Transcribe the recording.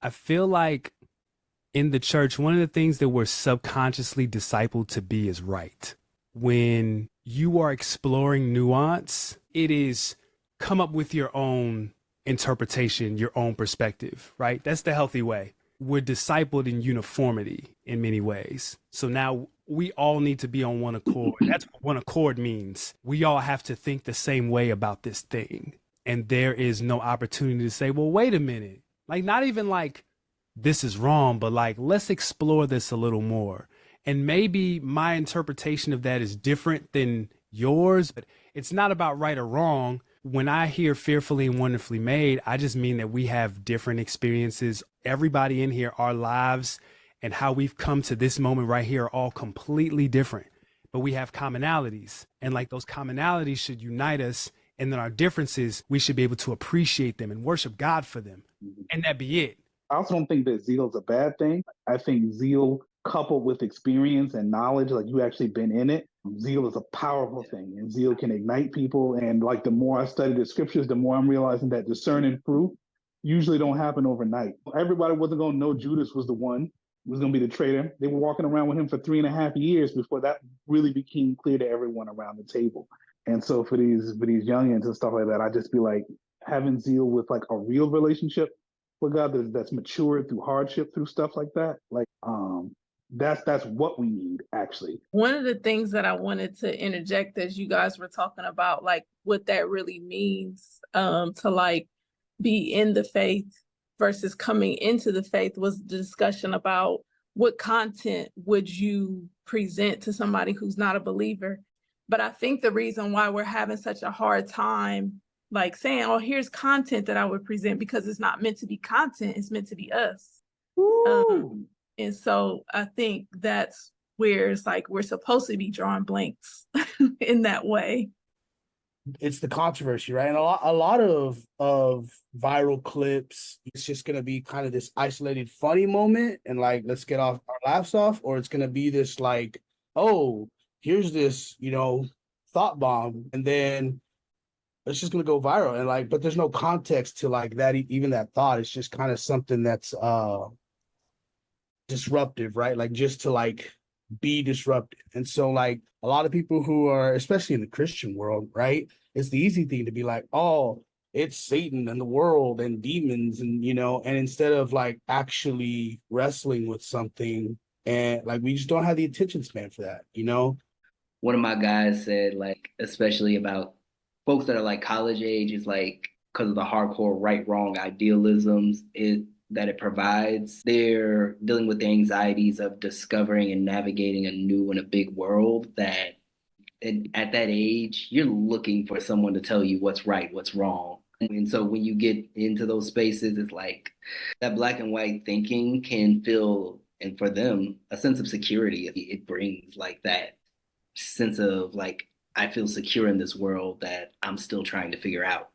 I feel like in the church, one of the things that we're subconsciously discipled to be is right. When you are exploring nuance, it is come up with your own interpretation, your own perspective, right? That's the healthy way. We're discipled in uniformity in many ways. So now we all need to be on one accord. That's what one accord means. We all have to think the same way about this thing. And there is no opportunity to say, well, wait a minute. Like, not even like this is wrong, but like, let's explore this a little more. And maybe my interpretation of that is different than yours, but it's not about right or wrong. When I hear fearfully and wonderfully made, I just mean that we have different experiences. Everybody in here, our lives and how we've come to this moment right here are all completely different, but we have commonalities. And like those commonalities should unite us. And then our differences, we should be able to appreciate them and worship God for them. And that be it. I also don't think that zeal is a bad thing. I think zeal coupled with experience and knowledge, like you actually been in it, zeal is a powerful thing. And zeal can ignite people. And like the more I study the scriptures, the more I'm realizing that discerning fruit usually don't happen overnight. Everybody wasn't going to know Judas was the one who was going to be the traitor. They were walking around with him for 3.5 years before that really became clear to everyone around the table. And so for these youngins and stuff like that, I just be like having zeal with like a real relationship with God that's matured through hardship, through stuff like that. Like that's what we need actually. One of the things that I wanted to interject as you guys were talking about, like what that really means to like be in the faith versus coming into the faith, was the discussion about what content would you present to somebody who's not a believer. But I think the reason why we're having such a hard time like saying, oh, here's content that I would present, because it's not meant to be content, it's meant to be us. And so I think that's where it's like we're supposed to be drawing blanks in that way. It's the controversy, right? And a lot of viral clips, it's just gonna be kind of this isolated funny moment and like let's get off our laughs off, or it's gonna be this like, oh, here's this, thought bomb, and then it's just gonna go viral. And like, but there's no context to like that, even that thought. It's just kind of something that's disruptive, right? Like just to like be disruptive. And so like a lot of people who are, especially in the Christian world, right? It's the easy thing to be like, oh, it's Satan and the world and demons, and and instead of like actually wrestling with something, and like we just don't have the attention span for that. One of my guys said, like, especially about folks that are like college age, is like because of the hardcore right wrong idealisms that it provides, they're dealing with the anxieties of discovering and navigating a new and a big world that at that age, you're looking for someone to tell you what's right, what's wrong. And so when you get into those spaces, it's like that black and white thinking can feel, and for them, a sense of security. It brings like that sense of like, I feel secure in this world that I'm still trying to figure out.